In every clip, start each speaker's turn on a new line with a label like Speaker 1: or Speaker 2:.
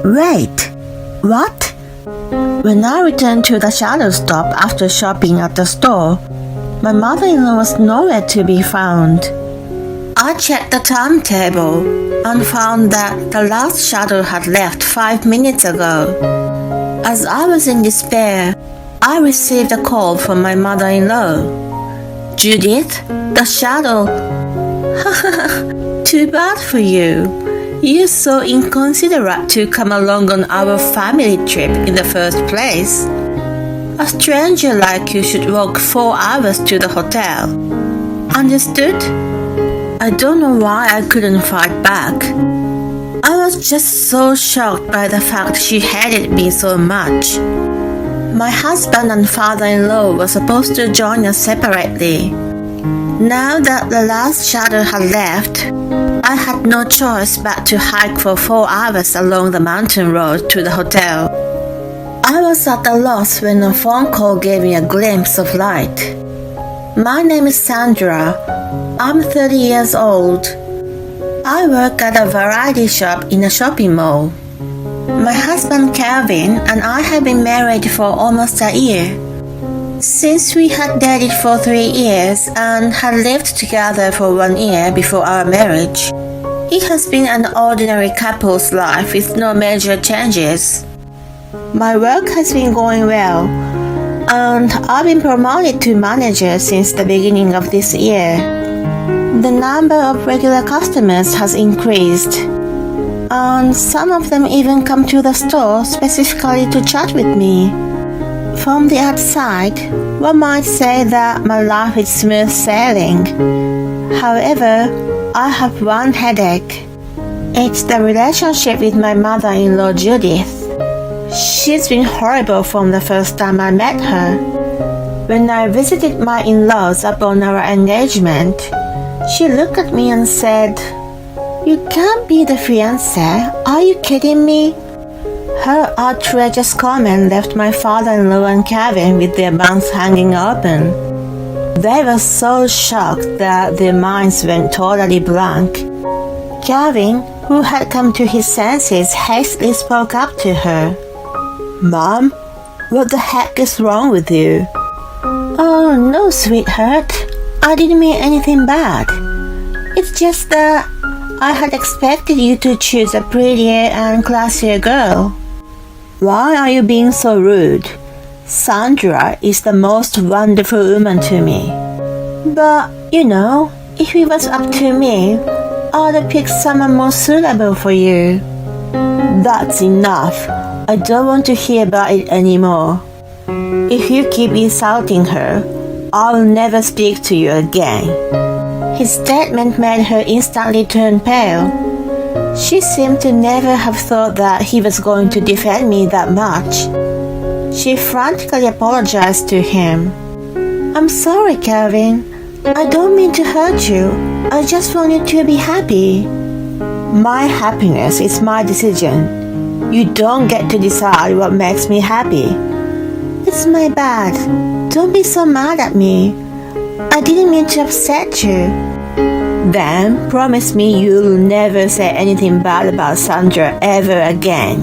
Speaker 1: Wait, what? When I returned to the shadow stop after shopping at the store, my mother-in-law was nowhere to be found. I checked the timetable and found that the last shadow had left 5 minutes ago. As I was in despair, I received a call from my mother-in-law. Judith, the shadow. Too bad for you. You're so inconsiderate to come along on our family trip in the first place. A stranger like you should walk 4 hours to the hotel. Understood? I don't know why I couldn't fight back. I was just so shocked by the fact she hated me so much. My husband and father-in-law were supposed to join us separately. Now that the last shadow had left, I had no choice but to hike for 4 hours along the mountain road to the hotel. I was at a loss when a phone call gave me a glimpse of light. My name is Sandra. I'm 30 years old. I work at a variety shop in a shopping mall. My husband Calvin and I have been married for almost a year. Since we had dated for 3 years and had lived together for 1 year before our marriage, it has been an ordinary couple's life with no major changes. My work has been going well, and I've been promoted to manager since the beginning of this year. The number of regular customers has increased, and some of them even come to the store specifically to chat with me. From the outside, one might say that my life is smooth sailing. However, I have one headache. It's the relationship with my mother-in-law Judith. She's been horrible from the first time I met her. When I visited my in-laws upon our engagement, she looked at me and said, "You can't be the fiancé, are you kidding me?" Her outrageous comment left my father-in-law and Kevin with their mouths hanging open. They were so shocked that their minds went totally blank. Kevin, who had come to his senses, hastily spoke up to her. "Mom, what the heck is wrong with you?" "Oh, no, sweetheart. I didn't mean anything bad. It's just that I had expected you to choose a prettier and classier girl." "Why are you being so rude? Sandra is the most wonderful woman to me." "But, if it was up to me, I'd have picked someone more suitable for you." "That's enough. I don't want to hear about it anymore. If you keep insulting her, I'll never speak to you again." His statement made her instantly turn pale. She seemed to never have thought that he was going to defend me that much. She frantically apologized to him. "I'm sorry, Calvin. I don't mean to hurt you. I just want you to be happy." "My happiness is my decision. You don't get to decide what makes me happy." "It's my bad. Don't be so mad at me. I didn't mean to upset you." "Then promise me you'll never say anything bad about Sandra ever again."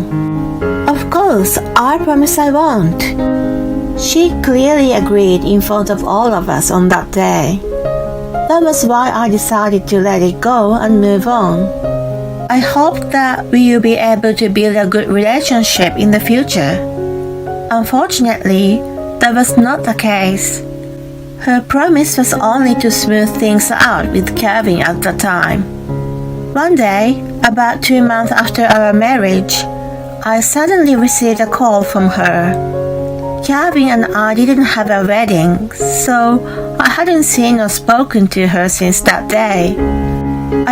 Speaker 1: "Of course, I promise I won't." She clearly agreed in front of all of us on that day. That was why I decided to let it go and move on. I hoped that we will be able to build a good relationship in the future. Unfortunately, that was not the case. Her promise was only to smooth things out with Kevin at the time. One day, about 2 months after our marriage, I suddenly received a call from her. Kevin and I didn't have a wedding, so I hadn't seen or spoken to her since that day.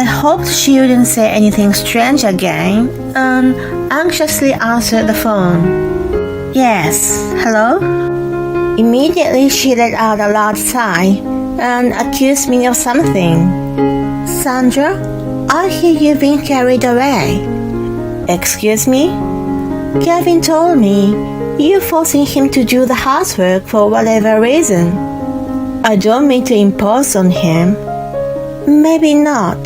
Speaker 1: I hoped she wouldn't say anything strange again, and anxiously answered the phone. "Yes, hello?" Immediately she let out a loud sigh and accused me of something. "Sandra, I hear you've been carried away." "Excuse me?" "Kevin told me you're forcing him to do the housework for whatever reason." "I don't mean to impose on him." "Maybe not.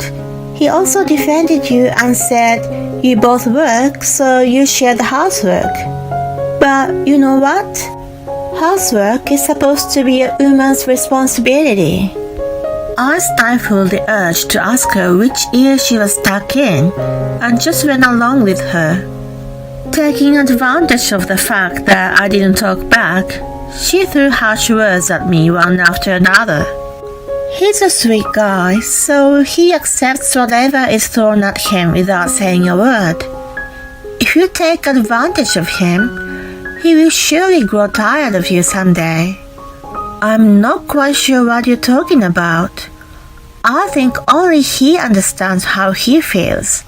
Speaker 1: He also defended you and said you both work, so you share the housework. But you know what? Housework is supposed to be a woman's responsibility. I stifled the urge to ask her which ear she was stuck in and just went along with her. Taking advantage of the fact that I didn't talk back, she threw harsh words at me one after another. He's a sweet guy, so he accepts whatever is thrown at him without saying a word. If you take advantage of him, he will surely grow tired of you someday. I'm not quite sure what you're talking about. I think only he understands how he feels.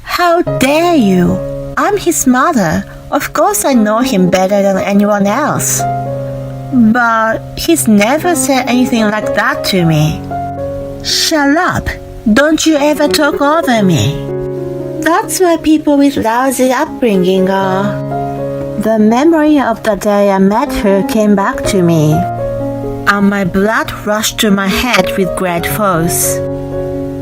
Speaker 1: How dare you? I'm his mother. Of course I know him better than anyone else. But he's never said anything like that to me. Shut up. Don't you ever talk over me. That's why people with lousy upbringing are. The memory of the day I met her came back to me, and my blood rushed to my head with great force.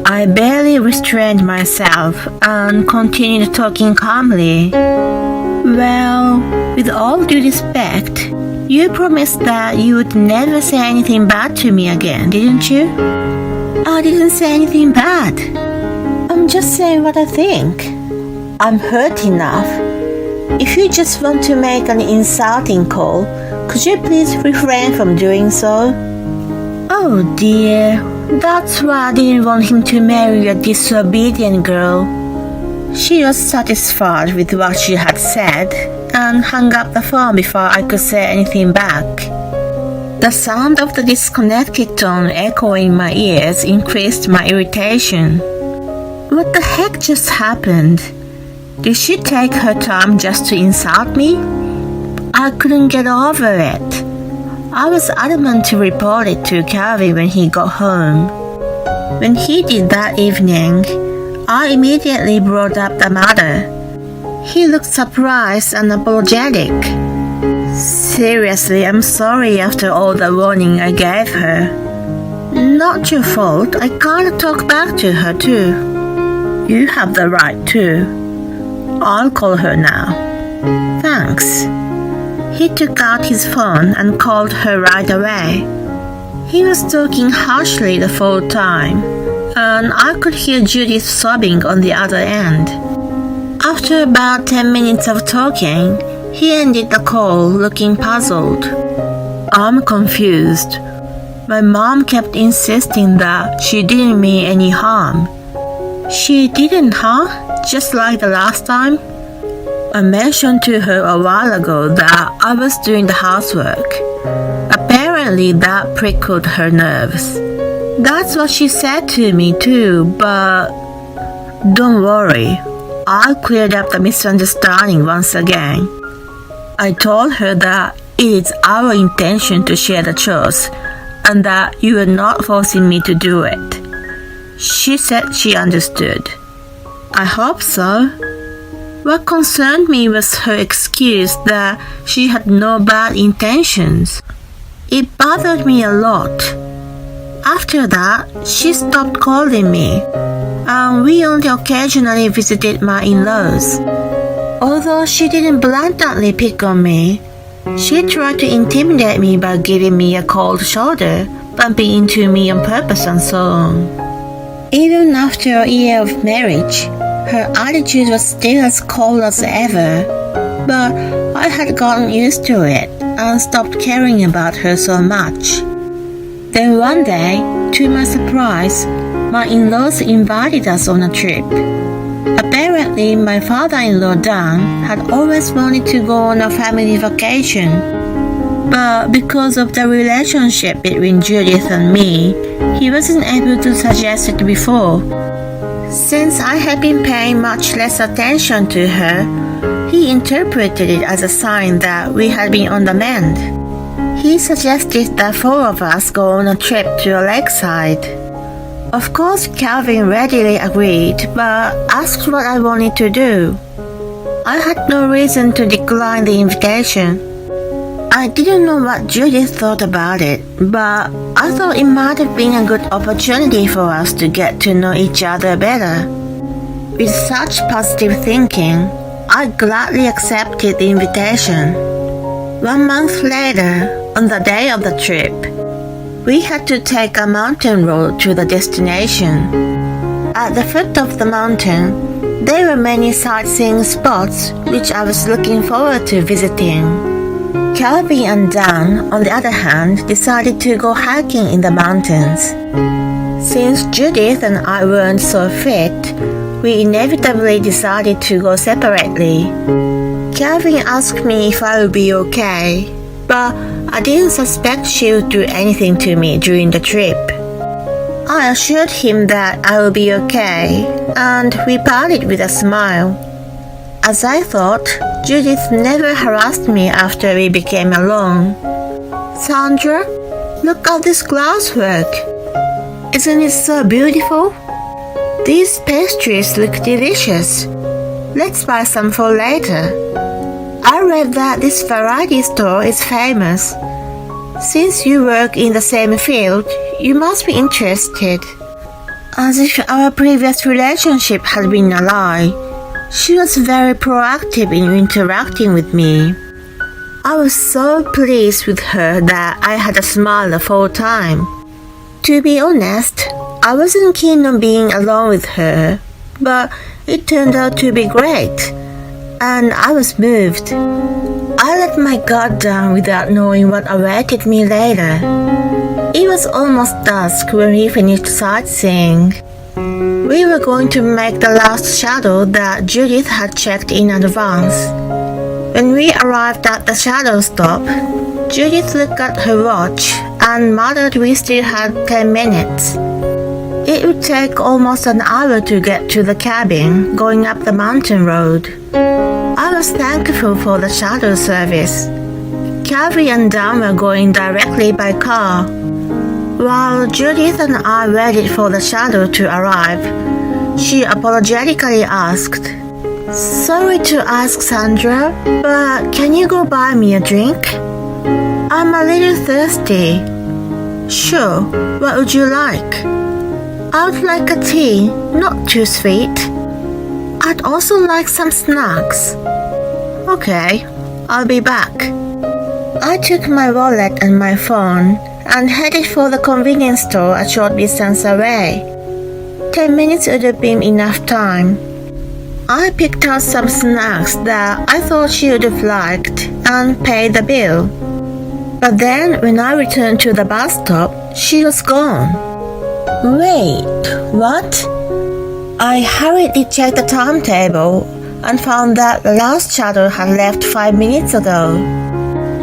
Speaker 1: I barely restrained myself and continued talking calmly. Well, with all due respect, you promised that you would never say anything bad to me again, didn't you? I didn't say anything bad. I'm just saying what I think. I'm hurt enough. If you just want to make an insulting call, could you please refrain from doing so? Oh dear, that's why I didn't want him to marry a disobedient girl. She was satisfied with what she had said and hung up the phone before I could say anything back. The sound of the disconnected tone echoing in my ears increased my irritation. What the heck just happened? Did she take her time just to insult me? I couldn't get over it. I was adamant to report it to Calvin when he got home. When he did that evening, I immediately brought up the matter. He looked surprised and apologetic. Seriously, I'm sorry after all the warning I gave her. Not your fault. I can't talk back to her too. You have the right to. I'll call her now. Thanks. He took out his phone and called her right away. He was talking harshly the whole time, and I could hear Judith sobbing on the other end. After about 10 minutes of talking, he ended the call looking puzzled. I'm confused. My mom kept insisting that she didn't mean any harm. She didn't, huh? Just like the last time? I mentioned to her a while ago that I was doing the housework. Apparently that prickled her nerves. That's what she said to me too, but don't worry. I cleared up the misunderstanding once again. I told her that it is our intention to share the chores and that you are not forcing me to do it. She said she understood. I hope so. What concerned me was her excuse that she had no bad intentions. It bothered me a lot. After that, she stopped calling me, and we only occasionally visited my in-laws. Although she didn't blatantly pick on me, she tried to intimidate me by giving me a cold shoulder, bumping into me on purpose and so on. Even after a year of marriage, her attitude was still as cold as ever, but I had gotten used to it and stopped caring about her so much. Then one day, to my surprise, my in-laws invited us on a trip. Apparently, my father-in-law Dan had always wanted to go on a family vacation, but because of the relationship between Judith and me, he wasn't able to suggest it before. Since I had been paying much less attention to her, he interpreted it as a sign that we had been on the mend. He suggested that 4 of us go on a trip to a lakeside. Of course, Calvin readily agreed, but asked what I wanted to do. I had no reason to decline the invitation. I didn't know what Judith thought about it, but I thought it might have been a good opportunity for us to get to know each other better. With such positive thinking, I gladly accepted the invitation. 1 month later, on the day of the trip, we had to take a mountain road to the destination. At the foot of the mountain, there were many sightseeing spots which I was looking forward to visiting. Calvin and Dan, on the other hand, decided to go hiking in the mountains. Since Judith and I weren't so fit, we inevitably decided to go separately. Calvin asked me if I would be okay, but I didn't suspect she would do anything to me during the trip. I assured him that I would be okay, and we parted with a smile. As I thought, Judith never harassed me after we became alone. Sandra, look at this glasswork. Isn't it so beautiful? These pastries look delicious. Let's buy some for later. I read that this variety store is famous. Since you work in the same field, you must be interested. As if our previous relationship had been a lie, she was very proactive in interacting with me. I was so pleased with her that I had a smile the whole time. To be honest, I wasn't keen on being alone with her, but it turned out to be great, and I was moved. I let my guard down without knowing what awaited me later. It was almost dusk when we finished sightseeing. We were going to make the last shadow that Judith had checked in advance. When we arrived at the shadow stop, Judith looked at her watch and muttered we still had 10 minutes. It would take almost an hour to get to the cabin going up the mountain road. I was thankful for the shuttle service. Calvin and Dan were going directly by car. While Judith and I waited for the shuttle to arrive, she apologetically asked, "Sorry to ask, Sandra, but can you go buy me a drink? I'm a little thirsty." "Sure, what would you like?" "I would like a tea, not too sweet. I'd also like some snacks." "Okay, I'll be back." I took my wallet and my phone and headed for the convenience store a short distance away. 10 minutes would have been enough time. I picked out some snacks that I thought she would have liked and paid the bill. But then when I returned to the bus stop, she was gone. Wait, what? I hurriedly checked the timetable and found that the last shuttle had left 5 minutes ago.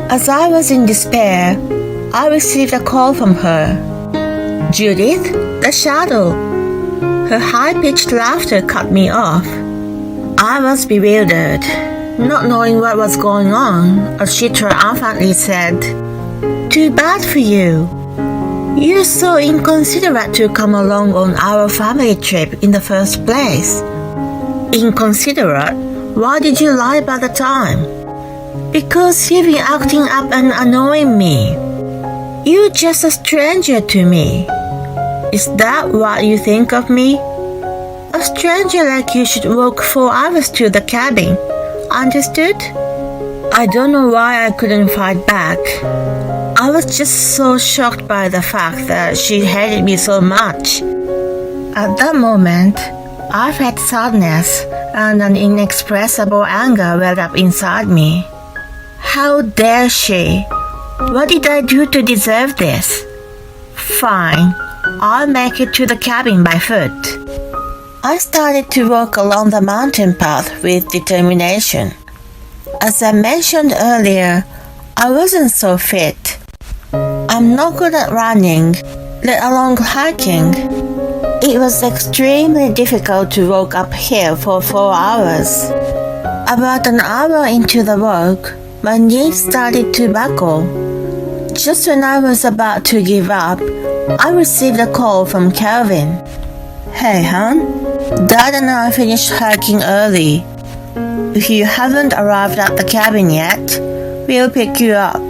Speaker 1: As I was in despair, I received a call from her. "Judith, the shuttle." Her high-pitched laughter cut me off. I was bewildered, not knowing what was going on, as she triumphantly said, "Too bad for you. You're so inconsiderate to come along on our family trip in the first place." "Inconsiderate? Why did you lie about the time?" "Because you've been acting up and annoying me. You're just a stranger to me. Is that what you think of me? A stranger like you should walk 4 hours to the cabin. Understood?" I don't know why I couldn't fight back. I was just so shocked by the fact that she hated me so much. At that moment, I felt sadness and an inexpressible anger welled up inside me. How dare she? What did I do to deserve this? Fine, I'll make it to the cabin by foot. I started to walk along the mountain path with determination. As I mentioned earlier, I wasn't so fit. I'm not good at running, let alone hiking. It was extremely difficult to walk uphill for 4 hours. About an hour into the walk, my knees started to buckle. Just when I was about to give up, I received a call from Calvin. "Hey, hon, Dad and I finished hiking early. If you haven't arrived at the cabin yet, we'll pick you up."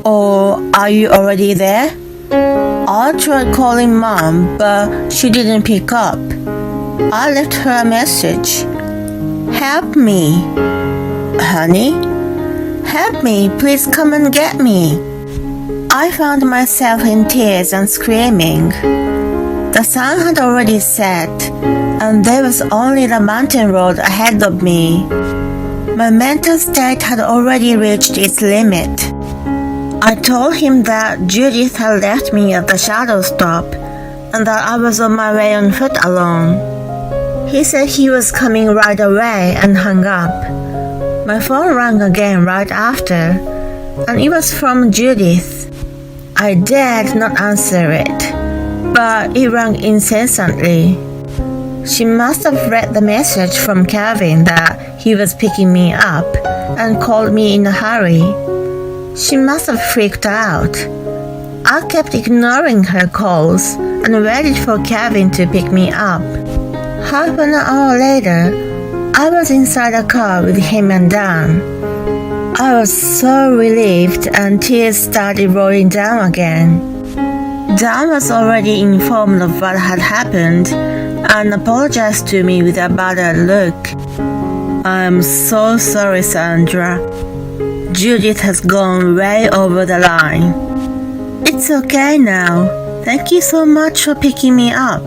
Speaker 1: Or are you already there? I tried calling Mom, but she didn't pick up. I left her a message. Help me. Honey? Help me, please come and get me. I found myself in tears and screaming. The sun had already set, and there was only the mountain road ahead of me. My mental state had already reached its limit. I told him that Judith had left me at the shadow stop and that I was on my way on foot alone. He said he was coming right away and hung up. My phone rang again right after, and it was from Judith. I dared not answer it, but it rang incessantly. She must have read the message from Calvin that he was picking me up and called me in a hurry. She must have freaked out. I kept ignoring her calls and waited for Calvin to pick me up. Half an hour later, I was inside a car with him and Dan. I was so relieved and tears started rolling down again. Dan was already informed of what had happened and apologized to me with a bothered look. I'm so sorry, Sandra. Judith has gone way over the line. It's okay now. Thank you so much for picking me up.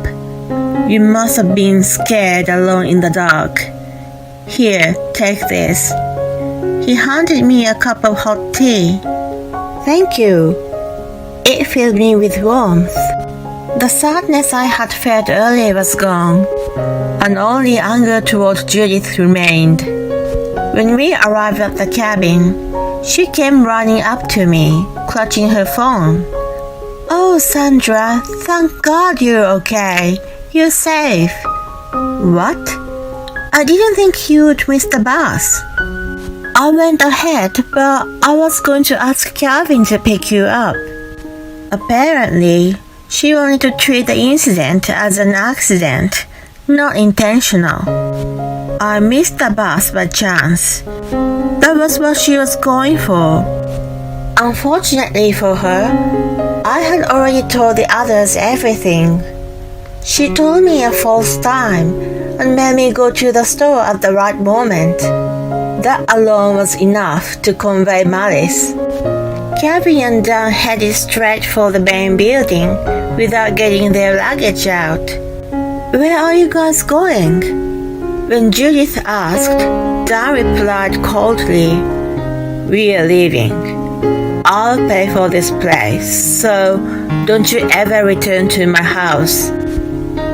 Speaker 1: You must have been scared alone in the dark. Here, take this. He handed me a cup of hot tea. Thank you. It filled me with warmth. The sadness I had felt earlier was gone, and only anger toward Judith remained. When we arrived at the cabin, she came running up to me, clutching her phone. Oh, Sandra, thank God you're okay. You're safe. What? I didn't think you would miss the bus. I went ahead, but I was going to ask Calvin to pick you up. Apparently, she wanted to treat the incident as an accident, not intentional. I missed the bus by chance. That was what she was going for. Unfortunately for her, I had already told the others everything. She told me a false time and made me go to the store at the right moment. That alone was enough to convey malice. Calvin and Dan headed straight for the main building without getting their luggage out. Where are you guys going? When Judith asked, Dan replied coldly, We are leaving. I'll pay for this place, so don't you ever return to my house.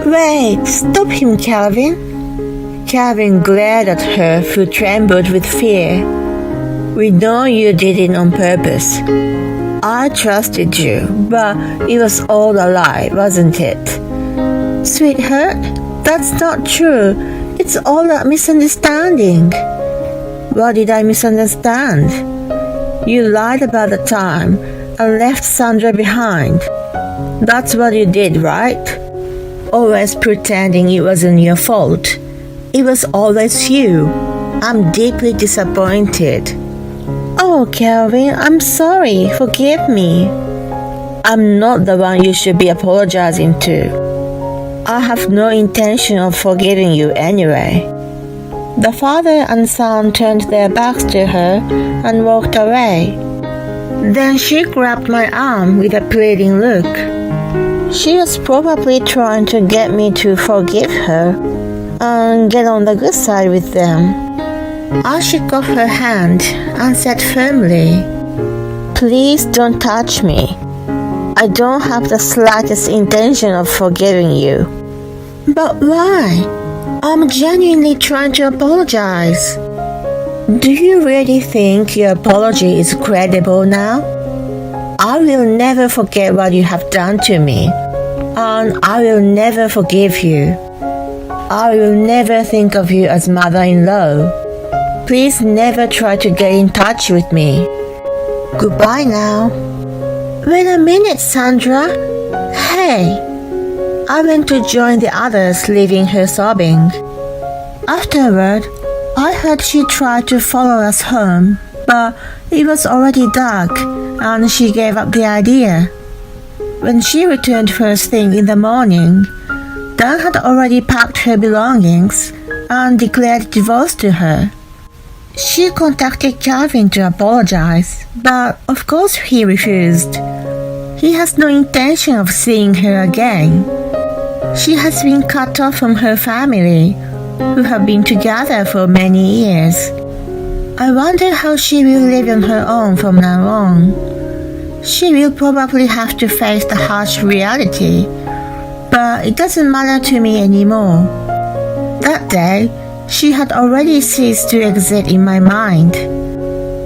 Speaker 1: Wait, stop him, Calvin. Calvin glared at her, who trembled with fear. We know you did it on purpose. I trusted you, but it was all a lie, wasn't it? Sweetheart, that's not true. It's all a misunderstanding. What did I misunderstand? You lied about the time and left Sandra behind. That's what you did, right? Always pretending it wasn't your fault. It was always you. I'm deeply disappointed. Oh, Calvin, I'm sorry. Forgive me. I'm not the one you should be apologizing to. I have no intention of forgiving you anyway. The father and son turned their backs to her and walked away. Then she grabbed my arm with a pleading look. She was probably trying to get me to forgive her and get on the good side with them. I shook off her hand and said firmly, Please don't touch me. I don't have the slightest intention of forgiving you. But why? I'm genuinely trying to apologize. Do you really think your apology is credible now? I will never forget what you have done to me, and I will never forgive you. I will never think of you as mother-in-law. Please never try to get in touch with me. Goodbye now. Wait a minute, Sandra. Hey. I went to join the others, leaving her sobbing. Afterward, I heard she tried to follow us home, but it was already dark and she gave up the idea. When she returned first thing in the morning, Dan had already packed her belongings and declared divorce to her. She contacted Calvin to apologize, but of course he refused. He has no intention of seeing her again. She has been cut off from her family, who have been together for many years. I wonder how she will live on her own from now on. She will probably have to face the harsh reality, but it doesn't matter to me anymore. That day, she had already ceased to exist in my mind.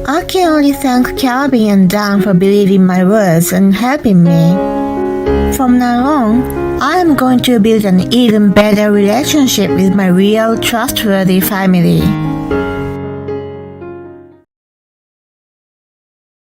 Speaker 1: I can only thank Calvin and Dan for believing my words and helping me. From now on, I am going to build an even better relationship with my real, trustworthy family.